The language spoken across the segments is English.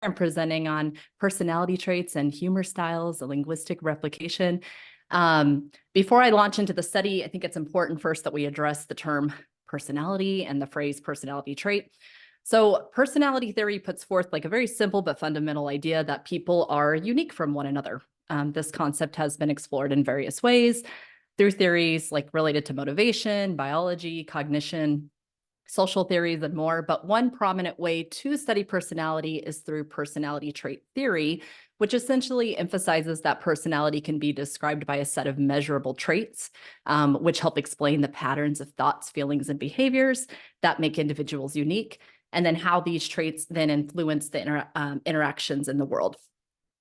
I'm presenting on personality traits and humor styles, a linguistic replication. Before I launch into the study, I think it's important first that we address the term personality and the phrase personality trait. So personality theory puts forth like a very simple but fundamental idea that people are unique from one another. This concept has been explored in various ways through theories like related to motivation, biology, cognition, social theories, and more. But one prominent way to study personality is through personality trait theory, which essentially emphasizes that personality can be described by a set of measurable traits, which help explain the patterns of thoughts, feelings, and behaviors that make individuals unique, and then how these traits then influence the interactions in the world.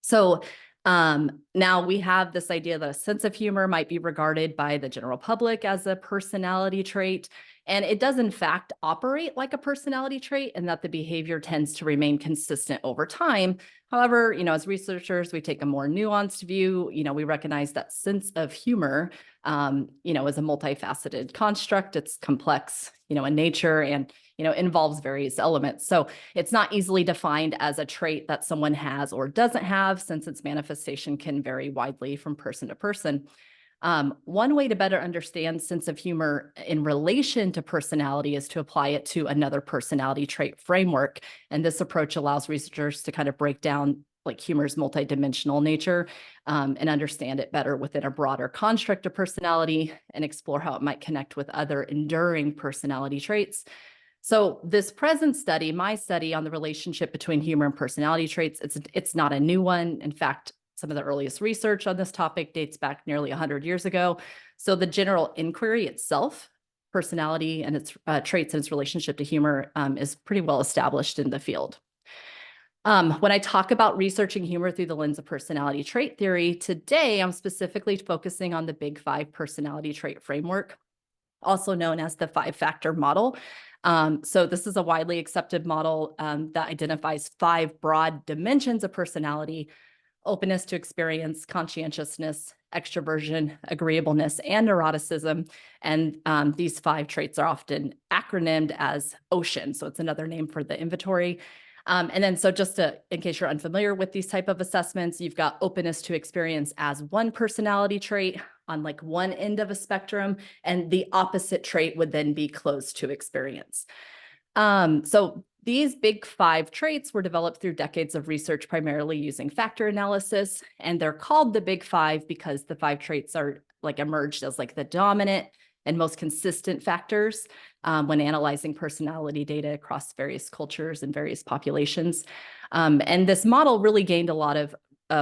So now we have this idea that a sense of humor might be regarded by the general public as a personality trait. And it does in fact operate like a personality trait, and that the behavior tends to remain consistent over time. However, as researchers, we take a more nuanced view. We recognize that sense of humor, is a multifaceted construct. It's complex, in nature, and, involves various elements. So it's not easily defined as a trait that someone has or doesn't have, since its manifestation can vary widely from person to person. One way to better understand sense of humor in relation to personality is to apply it to another personality trait framework. And this approach allows researchers to kind of break down like humor's multidimensional nature and understand it better within a broader construct of personality and explore how it might connect with other enduring personality traits. So this present study, my study on the relationship between humor and personality traits, it's not a new one. In fact, some of the earliest research on this topic dates back nearly 100 years ago. So the general inquiry itself, personality and its traits and its relationship to humor, is pretty well established in the field. When I talk about researching humor through the lens of personality trait theory, today I'm specifically focusing on the Big Five personality trait framework, also known as the five-factor model. So this is a widely accepted model that identifies 5 broad dimensions of personality: openness to experience, conscientiousness, extraversion, agreeableness, and neuroticism. And these 5 traits are often acronymed as OCEAN. So it's another name for the inventory. And then so just in case you're unfamiliar with these type of assessments, you've got openness to experience as one personality trait on like one end of a spectrum, and the opposite trait would then be closed to experience. So these Big Five traits were developed through decades of research, primarily using factor analysis, and they're called the Big Five because the 5 traits are like emerged as like the dominant and most consistent factors when analyzing personality data across various cultures and various populations. And this model really gained a lot of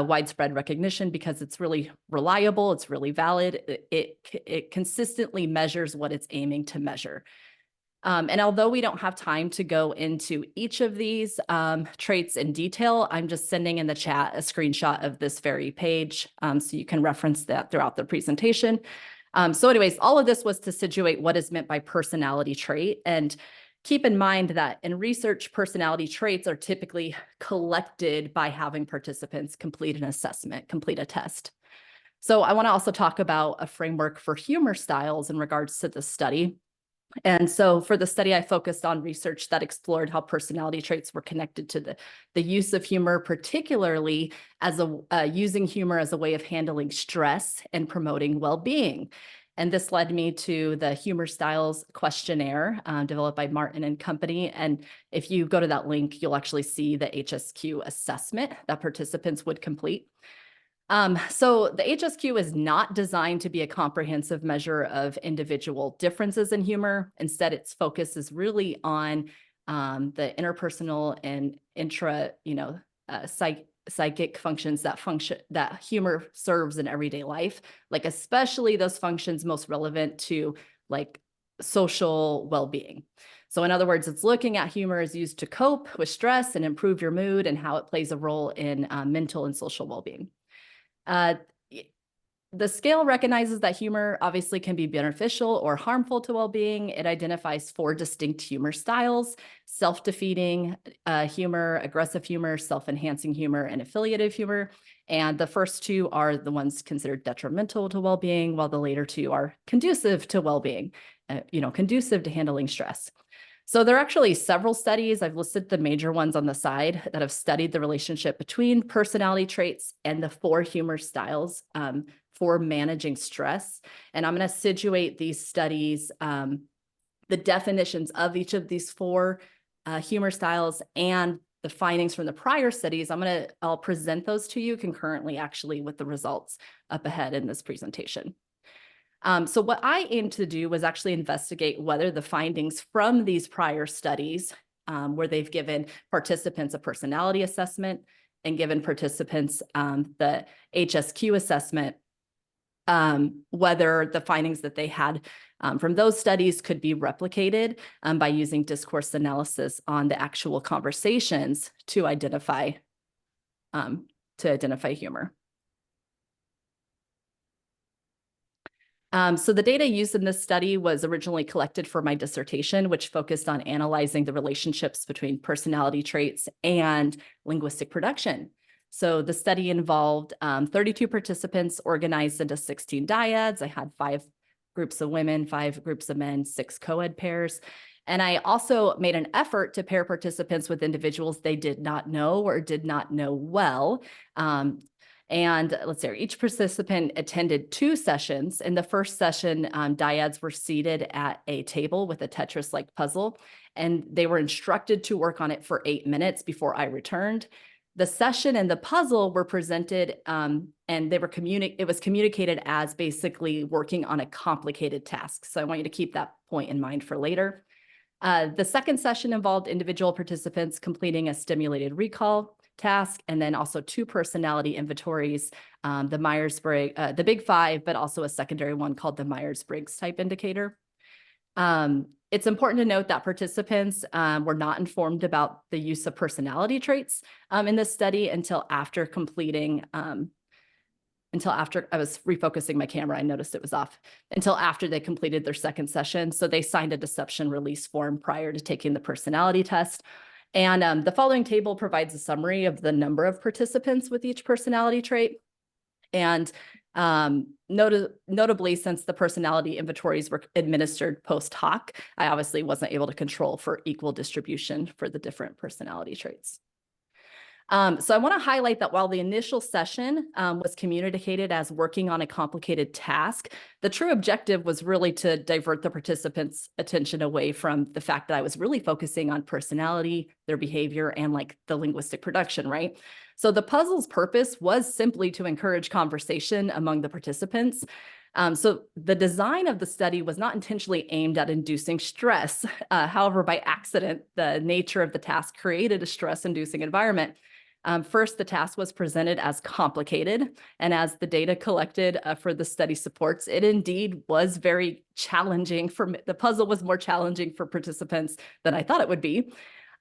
widespread recognition because it's really reliable, it's really valid, it consistently measures what it's aiming to measure. And although we don't have time to go into each of these traits in detail, I'm just sending in the chat a screenshot of this very page so you can reference that throughout the presentation. So anyways, all of this was to situate what is meant by personality trait. And keep in mind that in research, personality traits are typically collected by having participants complete an assessment, complete a test. So I want to also talk about a framework for humor styles in regards to this study. And so for the study, I focused on research that explored how personality traits were connected to the use of humor, particularly as using humor as a way of handling stress and promoting well-being. And this led me to the Humor Styles Questionnaire developed by Martin and Company. And if you go to that link, you'll actually see the HSQ assessment that participants would complete. So the HSQ is not designed to be a comprehensive measure of individual differences in humor. Instead, its focus is really on the interpersonal and psychic functions that humor serves in everyday life, like especially those functions most relevant to like social well-being. So in other words, it's looking at humor as used to cope with stress and improve your mood, and how it plays a role in mental and social well-being. The scale recognizes that humor obviously can be beneficial or harmful to well-being. It identifies 4 distinct humor styles: self-defeating humor, aggressive humor, self-enhancing humor, and affiliative humor. And the first 2 are the ones considered detrimental to well-being, while the later 2 are conducive to well-being, conducive to handling stress. So there are actually several studies. I've listed the major ones on the side that have studied the relationship between personality traits and the 4 humor styles for managing stress. And I'm going to situate these studies, the definitions of each of these 4 humor styles and the findings from the prior studies. I'll present those to you concurrently, actually, with the results up ahead in this presentation. So what I aimed to do was actually investigate whether the findings from these prior studies, where they've given participants a personality assessment and given participants the HSQ assessment, whether the findings that they had from those studies could be replicated by using discourse analysis on the actual conversations to identify humor. So the data used in this study was originally collected for my dissertation, which focused on analyzing the relationships between personality traits and linguistic production. So the study involved 32 participants organized into 16 dyads. I had 5 groups of women, 5 groups of men, 6 co-ed pairs. And I also made an effort to pair participants with individuals they did not know or did not know well. And let's see, each participant attended 2 sessions. In the first session, dyads were seated at a table with a Tetris-like puzzle, and they were instructed to work on it for 8 minutes before I returned. The session and the puzzle were presented, and it was communicated as basically working on a complicated task. So I want you to keep that point in mind for later. The second session involved individual participants completing a stimulated recall task, and then also 2 personality inventories, the Myers-Briggs, the Big 5, but also a secondary one called the Myers-Briggs type indicator. It's important to note that participants were not informed about the use of personality traits in this study until after completing, until after I was refocusing my camera, I noticed it was off, until after they completed their second session. So they signed a deception release form prior to taking the personality test. And the following table provides a summary of the number of participants with each personality trait. And notably, since the personality inventories were administered post hoc, I obviously wasn't able to control for equal distribution for the different personality traits. So I want to highlight that while the initial session was communicated as working on a complicated task, the true objective was really to divert the participants' attention away from the fact that I was really focusing on personality, their behavior, and like the linguistic production, right? So the puzzle's purpose was simply to encourage conversation among the participants. So the design of the study was not intentionally aimed at inducing stress. However, by accident, the nature of the task created a stress-inducing environment. First, the task was presented as complicated, and as the data collected for the study supports, it indeed was very challenging. The puzzle was more challenging for participants than I thought it would be.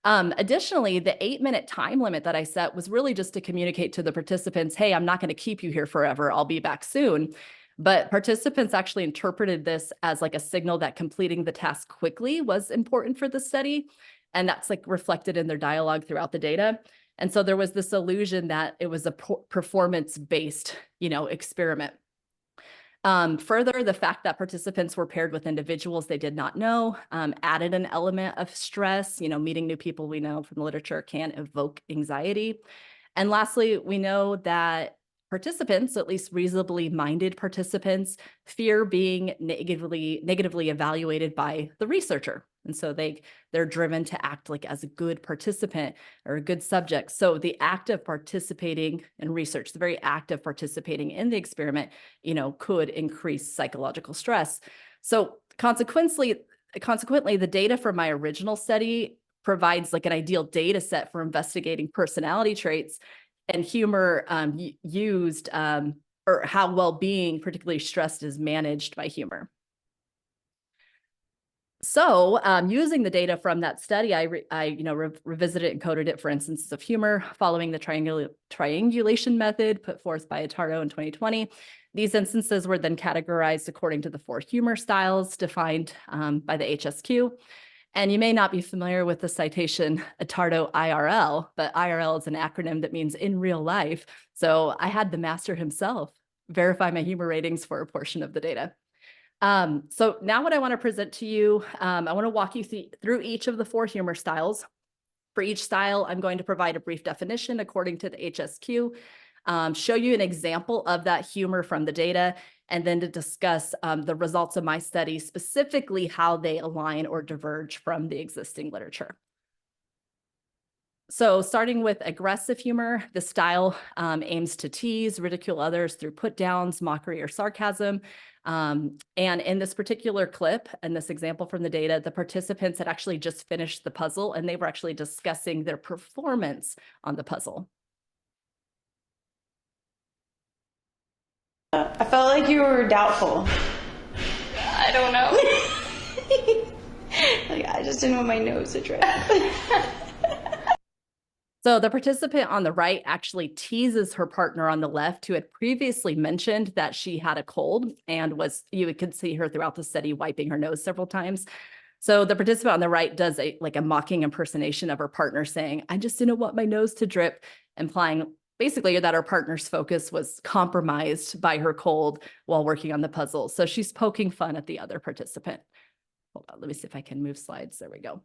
Additionally, the 8-minute time limit that I set was really just to communicate to the participants, hey, I'm not going to keep you here forever. I'll be back soon. But participants actually interpreted this as like a signal that completing the task quickly was important for the study. And that's like reflected in their dialogue throughout the data. And so there was this illusion that it was a performance-based, experiment. Further, the fact that participants were paired with individuals they did not know added an element of stress. Meeting new people we know from the literature can evoke anxiety. And lastly, we know that participants, at least reasonably minded participants, fear being negatively evaluated by the researcher. And so they're driven to act like as a good participant or a good subject. So the act of participating in research, the very act of participating in the experiment, could increase psychological stress. So consequently, the data from my original study provides like an ideal data set for investigating personality traits and humor used, or how well-being, particularly stressed, is managed by humor. So using the data from that study, I revisited and coded it for instances of humor following the triangulation method put forth by Attardo in 2020. These instances were then categorized according to the 4 humor styles defined by the HSQ. And you may not be familiar with the citation Attardo IRL, but IRL is an acronym that means in real life. So I had the master himself verify my humor ratings for a portion of the data. So now what I want to present to you, I want to walk you through each of the 4 humor styles. For each style, I'm going to provide a brief definition according to the HSQ, show you an example of that humor from the data, and then to discuss the results of my study, specifically how they align or diverge from the existing literature. So starting with aggressive humor, the style aims to tease, ridicule others through put downs, mockery, or sarcasm. And in this particular clip, and this example from the data, the participants had actually just finished the puzzle and they were actually discussing their performance on the puzzle. I felt like you were doubtful. I don't know. Like, I just didn't want my nose to drip. So the participant on the right actually teases her partner on the left, who had previously mentioned that she had a cold and you could see her throughout the study wiping her nose several times. So the participant on the right does a mocking impersonation of her partner saying, "I just didn't want my nose to drip," implying basically that her partner's focus was compromised by her cold while working on the puzzle. So she's poking fun at the other participant. Hold on, let me see if I can move slides. There we go.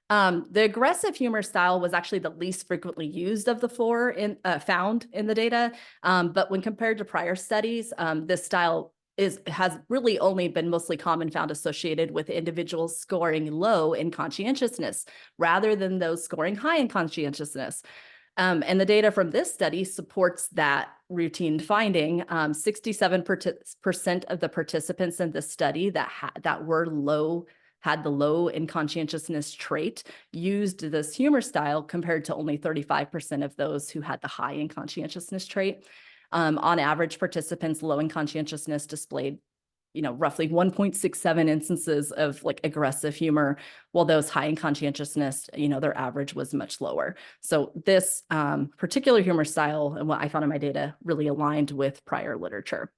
The aggressive humor style was actually the least frequently used of the 4 found in the data. But when compared to prior studies, this style has really only been mostly found associated with individuals scoring low in conscientiousness rather than those scoring high in conscientiousness. And the data from this study supports that routine finding. 67% of the participants in this study that were low had the low in conscientiousness trait used this humor style, compared to only 35% of those who had the high in conscientiousness trait. On average, participants low in conscientiousness displayed, roughly 1.67 instances of aggressive humor, while those high in conscientiousness, their average was much lower. So this particular humor style and what I found in my data really aligned with prior literature.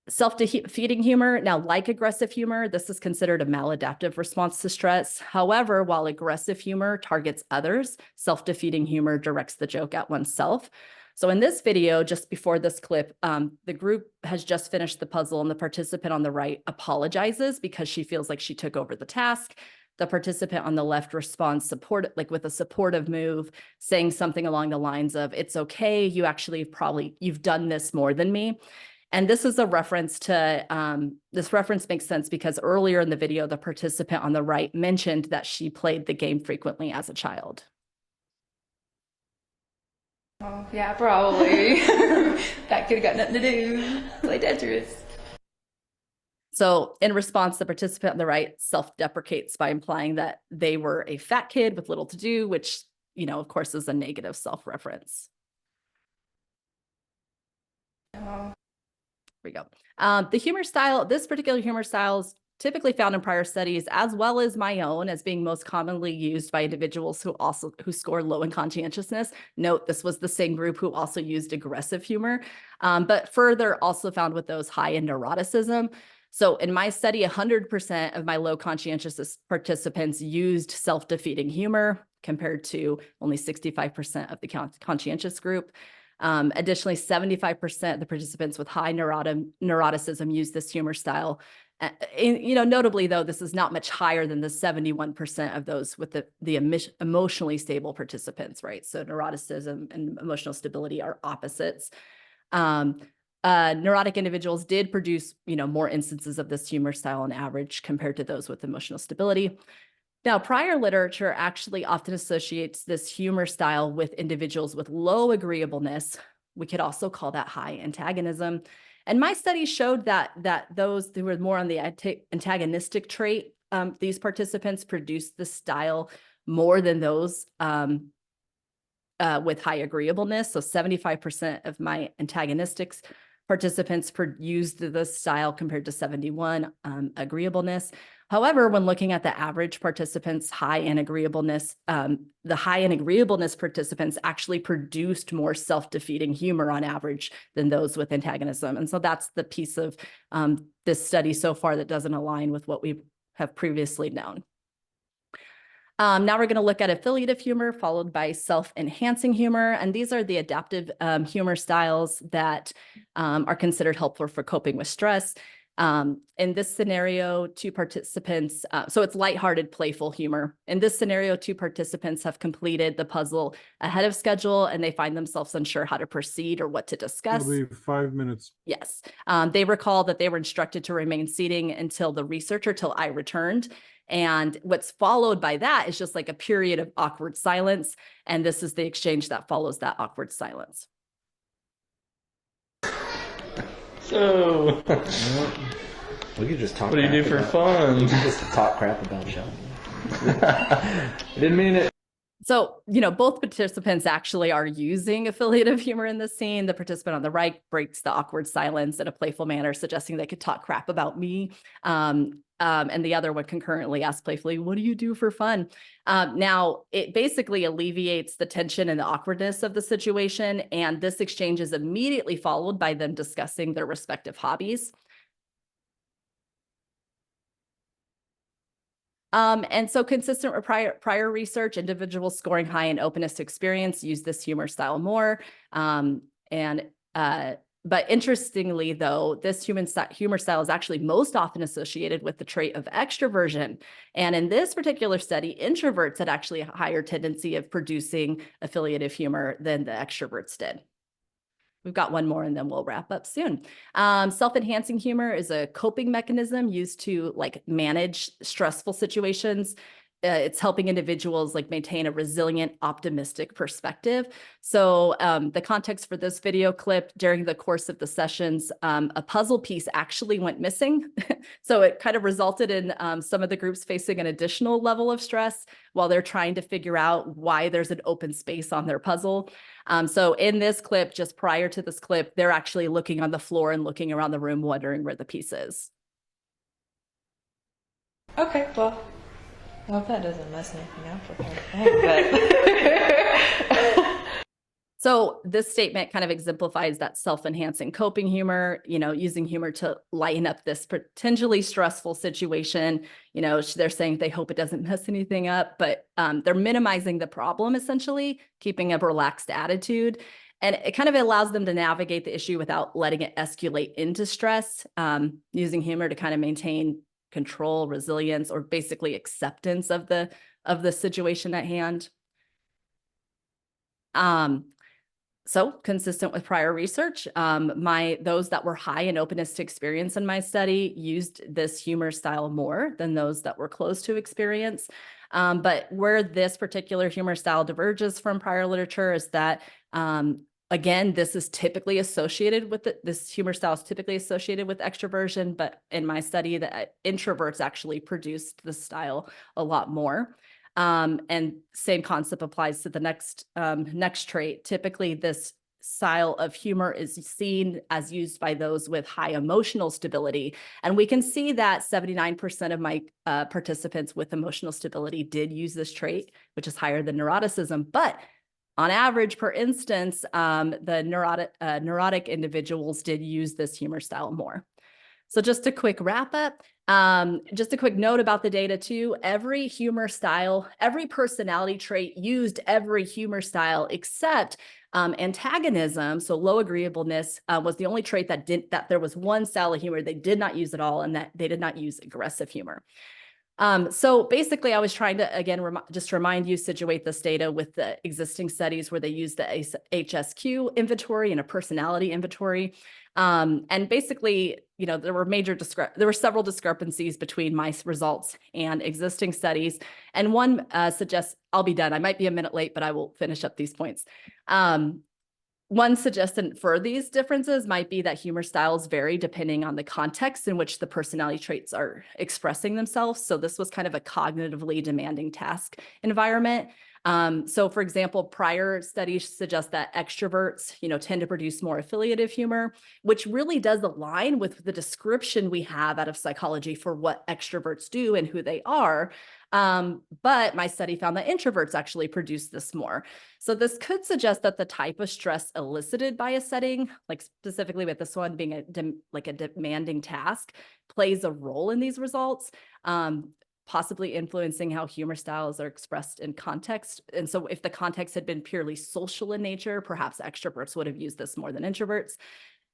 Self-defeating humor. Now, like aggressive humor, this is considered a maladaptive response to stress. However, while aggressive humor targets others, self-defeating humor directs the joke at oneself. So in this video, just before this clip, the group has just finished the puzzle and the participant on the right apologizes because she feels like she took over the task. The participant on the left responds with a supportive move, saying something along the lines of, "It's okay, you've done this more than me." And this is a reference to, this reference makes sense because earlier in the video, the participant on the right mentioned that she played the game frequently as a child. Oh, yeah, probably. That kid got nothing to do. Play Tetris. So in response, the participant on the right self-deprecates by implying that they were a fat kid with little to do, which, of course, is a negative self-reference. Oh. We go. The humor style, this particular humor style is typically found in prior studies, as well as my own, as being most commonly used by individuals who score low in conscientiousness. Note, this was the same group who also used aggressive humor, but further also found with those high in neuroticism. So in my study, 100% of my low conscientiousness participants used self-defeating humor, compared to only 65% of the conscientious group. Additionally, 75% of the participants with high neuroticism use this humor style. Notably, though, this is not much higher than the 71% of those with the emotionally stable participants, right? So neuroticism and emotional stability are opposites. Neurotic individuals did produce, more instances of this humor style on average compared to those with emotional stability. Now, prior literature actually often associates this humor style with individuals with low agreeableness. We could also call that high antagonism. And my study showed that those who were more on the antagonistic trait, these participants produced the style more than those with high agreeableness. So 75% of my antagonistic participants used this style compared to 71 agreeableness. However, when looking at the average participants high in agreeableness, the high in agreeableness participants actually produced more self-defeating humor on average than those with antagonism. And so that's the piece of this study so far that doesn't align with what we have previously known. Now we're going to look at affiliative humor followed by self-enhancing humor. And these are the adaptive humor styles that are considered helpful for coping with stress. In this scenario, two participants, so it's lighthearted, playful humor. In this scenario, two participants have completed the puzzle ahead of schedule and they find themselves unsure how to proceed or what to discuss. It'll be 5 minutes. Yes. They recall that they were instructed to remain seating until the researcher, till I returned. And what's followed by that is just like a period of awkward silence. And this is the exchange that follows that awkward silence. So, We could just talk. what do you do for fun? We could just talk crap about Shelby. I didn't mean it. So, both participants actually are using affiliative humor in this scene. The participant on the right breaks the awkward silence in a playful manner, suggesting they could talk crap about me. And the other one concurrently asks playfully, what do you do for fun? Now, it basically alleviates the tension and the awkwardness of the situation. And this exchange is immediately followed by them discussing their respective hobbies. And so consistent with prior research, individuals scoring high in openness to experience use this humor style more. But interestingly, though, this humor style is actually most often associated with the trait of extraversion. And in this particular study, introverts had actually a higher tendency of producing affiliative humor than the extroverts did. We've got one more and then we'll wrap up soon. Self-enhancing humor is a coping mechanism used to manage stressful situations. It's helping individuals maintain a resilient, optimistic perspective. So the context for this video clip, during the course of the sessions, a puzzle piece actually went missing. So it kind of resulted in some of the groups facing an additional level of stress while they're trying to figure out why there's an open space on their puzzle. So in this clip, just prior to this clip, they're actually looking on the floor and looking around the room, wondering where the piece is. Okay, well, I hope that doesn't mess anything up with her. So this statement kind of exemplifies that self-enhancing coping humor, using humor to lighten up this potentially stressful situation. They're saying they hope it doesn't mess anything up, but they're minimizing the problem, essentially, keeping a relaxed attitude. And it kind of allows them to navigate the issue without letting it escalate into stress, using humor to kind of maintain control, resilience, or basically acceptance of the situation at hand. So consistent with prior research, those that were high in openness to experience in my study used this humor style more than those that were close to experience. But where this particular humor style diverges from prior literature is that, again, this is typically associated with this humor style is typically associated with extroversion, but in my study, the introverts actually produced the style a lot more. And same concept applies to the next trait. Typically, this style of humor is seen as used by those with high emotional stability. And we can see that 79% of my participants with emotional stability did use this trait, which is higher than neuroticism. But on average, per instance, the neurotic individuals did use this humor style more. So just a quick wrap up. Just a quick note about the data too. Every humor style, every personality trait used every humor style except antagonism. So low agreeableness was the only trait that there was one style of humor they did not use at all, and that they did not use aggressive humor. So basically, I was trying to, again, just remind you, situate this data with the existing studies where they used the HSQ inventory and a personality inventory. And basically, there were several discrepancies between my results and existing studies. And one suggests, I'll be done. I might be a minute late, but I will finish up these points. One suggestion for these differences might be that humor styles vary depending on the context in which the personality traits are expressing themselves. So this was kind of a cognitively demanding task environment. So for example, prior studies suggest that extroverts, tend to produce more affiliative humor, which really does align with the description we have out of psychology for what extroverts do and who they are. But my study found that introverts actually produce this more. So this could suggest that the type of stress elicited by a setting, like specifically with this one being a demanding task, plays a role in these results. possibly influencing how humor styles are expressed in context. And so if the context had been purely social in nature, perhaps extroverts would have used this more than introverts.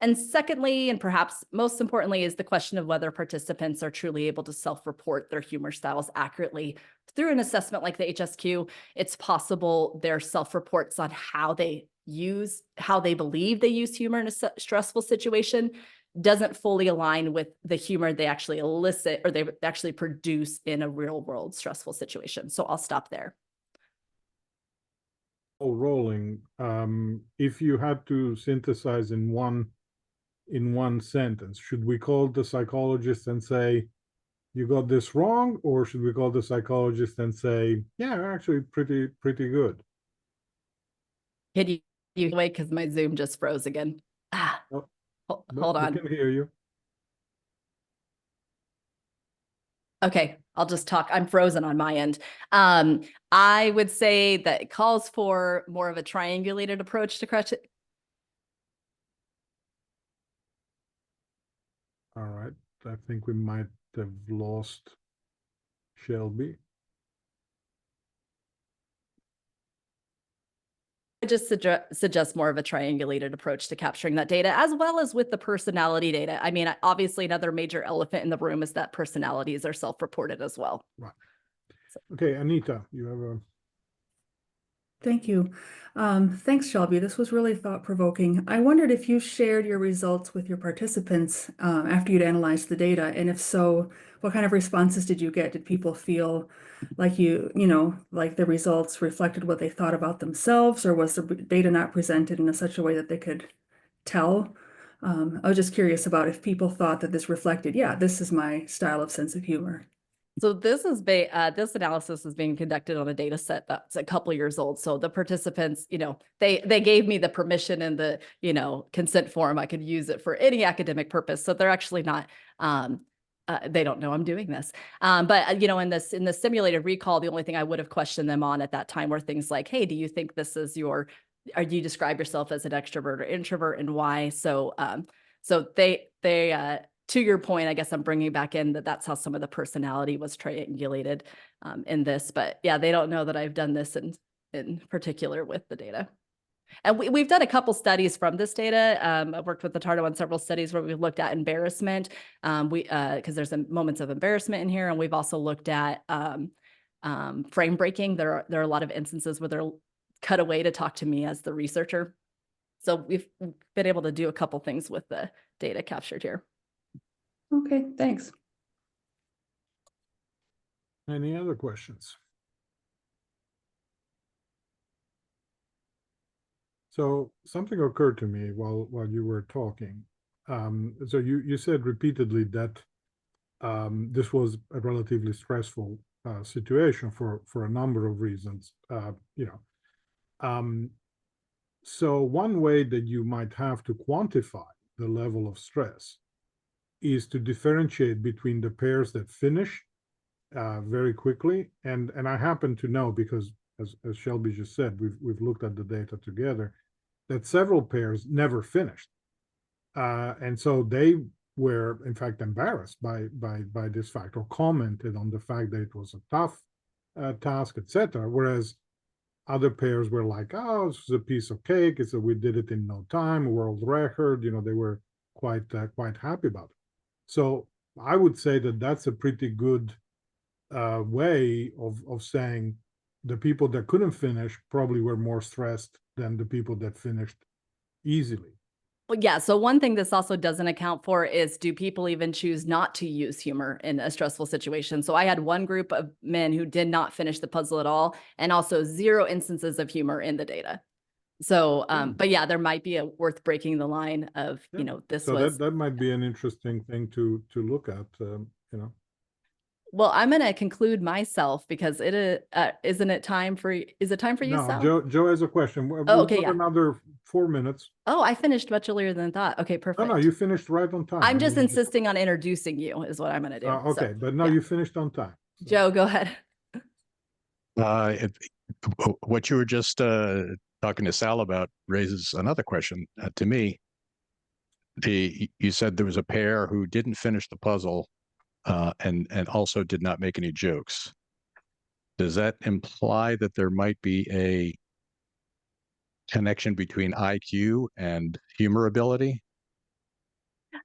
And secondly, and perhaps most importantly, is the question of whether participants are truly able to self-report their humor styles accurately. Through an assessment like the HSQ, it's possible their self-reports on how they believe they use humor in a stressful situation doesn't fully align with the humor they actually elicit or they actually produce in a real world stressful situation. So I'll stop there. Rolling. If you had to synthesize in one sentence, should we call the psychologist and say, you got this wrong, or should we call the psychologist and say, yeah, actually pretty good? Can you wait, because my Zoom just froze again. Oh, Hold on. We can hear you. Okay, I'll just talk. I'm frozen on my end. I would say that it calls for more of a triangulated approach to correct it. All right, I think we might have lost Shelby. I just suggest more of a triangulated approach to capturing that data, as well as with the personality data. I mean, obviously, another major elephant in the room is that personalities are self-reported as well. Right. Okay, Anita, you have a... Thank you. Thanks, Shelby. This was really thought-provoking. I wondered if you shared your results with your participants after you'd analyzed the data, and if so, what kind of responses did you get? Did people feel like like the results reflected what they thought about themselves, or was the data not presented in such a way that they could tell? I was just curious about if people thought that this reflected, yeah, this is my style of sense of humor. So this is this analysis is being conducted on a data set that's a couple years old. So the participants, they gave me the permission and the, consent form. I could use it for any academic purpose. So they're actually not, they don't know I'm doing this. But in the simulated recall, the only thing I would have questioned them on at that time were things like, hey, do you think this is or do you describe yourself as an extrovert or introvert, and why? So, they to your point, I guess I'm bringing back in that's how some of the personality was triangulated in this. But yeah, they don't know that I've done this in particular with the data. And we've done a couple studies from this data. I've worked with the Tardo on several studies where we've looked at embarrassment, because there's moments of embarrassment in here. And we've also looked at frame breaking. There are a lot of instances where they're cut away to talk to me as the researcher. So we've been able to do a couple things with the data captured here. Okay, thanks. Any other questions? So something occurred to me while you were talking. So you said repeatedly that this was a relatively stressful situation for a number of reasons. So one way that you might have to quantify the level of stress is to differentiate between the pairs that finish very quickly, and I happen to know, because as Shelby just said, we've looked at the data together, that several pairs never finished, and so they were in fact embarrassed by this fact, or commented on the fact that it was a tough task, etc. Whereas other pairs were like, "Oh, this is a piece of cake. We did it in no time, a world record." They were quite happy about it. So I would say that that's a pretty good way of saying the people that couldn't finish probably were more stressed than the people that finished easily. Well, yeah. So one thing this also doesn't account for is, do people even choose not to use humor in a stressful situation? So I had one group of men who did not finish the puzzle at all, and also 0 instances of humor in the data. So, but yeah, there might be worth breaking the line of, this so was. that might be an interesting thing to look at, Well, I'm going to conclude myself, because isn't it time for, is it time for you, No, Sal? Joe has a question. We've okay, got yeah. another 4 minutes. Oh, I finished much earlier than thought. Okay, perfect. No, you finished right on time. I'm just insisting on introducing you is what I'm going to do. Okay, So, but no, yeah. you finished on time. So. Joe, go ahead. What you were just talking to Sal about raises another question to me. You said there was a pair who didn't finish the puzzle, and also did not make any jokes. Does that imply that there might be a connection between IQ and humor ability?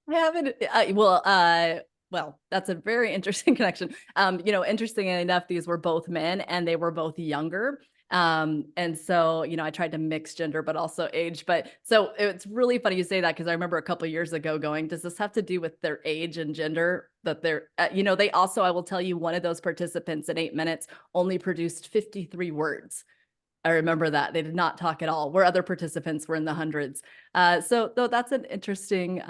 I haven't, well, that's a very interesting connection. Interestingly enough, these were both men and they were both younger. And so, I tried to mix gender, but also age. But so it's really funny you say that because I remember a couple of years ago going, does this have to do with their age and gender? That they're, they also, I will tell you, one of those participants in 8 minutes only produced 53 words. I remember that they did not talk at all, where other participants were in the hundreds. So though that's an interesting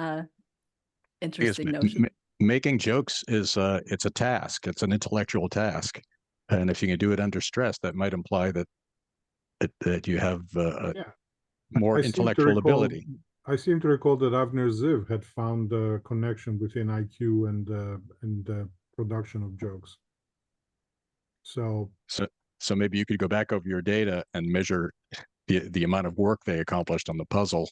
notion. Making jokes is it's a task. It's an intellectual task, and if you can do it under stress, that might imply that you have more intellectual ability. I seem to recall that Avner Ziv had found a connection between IQ and production of jokes. So maybe you could go back over your data and measure the amount of work they accomplished on the puzzle,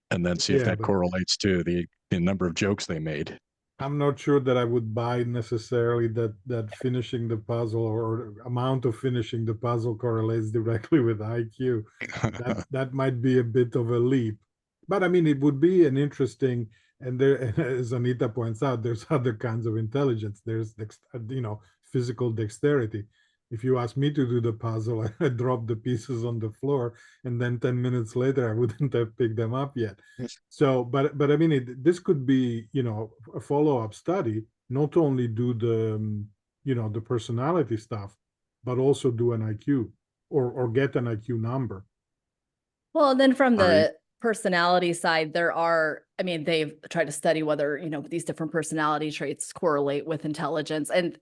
and then see if that correlates to the number of jokes they made. I'm not sure that I would buy necessarily that finishing the puzzle or amount of finishing the puzzle correlates directly with IQ. That might be a bit of a leap. But I mean, it would be an interesting, and there, as Anita points out, there's other kinds of intelligence. There's, physical dexterity. If you ask me to do the puzzle, I drop the pieces on the floor, and then 10 minutes later, I wouldn't have picked them up yet. So, but I mean, this could be, a follow-up study, not only do the, the personality stuff, but also do an IQ or get an IQ number. Well, and then from the personality side, they've tried to study whether, these different personality traits correlate with intelligence. And,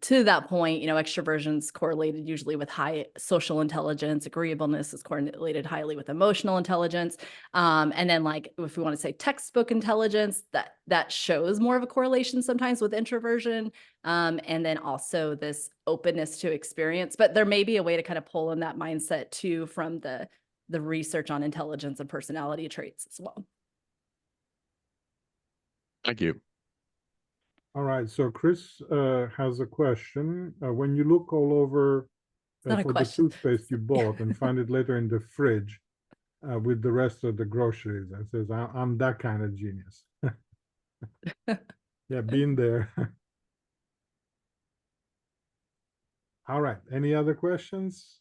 to that point, extroversion's correlated usually with high social intelligence, agreeableness is correlated highly with emotional intelligence. And then if we want to say textbook intelligence, that shows more of a correlation sometimes with introversion. And then also this openness to experience, but there may be a way to kind of pull in that mindset too from the research on intelligence and personality traits as well. Thank you. All right, so Chris has a question. When you look all over for the toothpaste you bought and find it later in the fridge with the rest of the groceries, and says, I'm that kind of genius. Yeah, been there. All right, any other questions?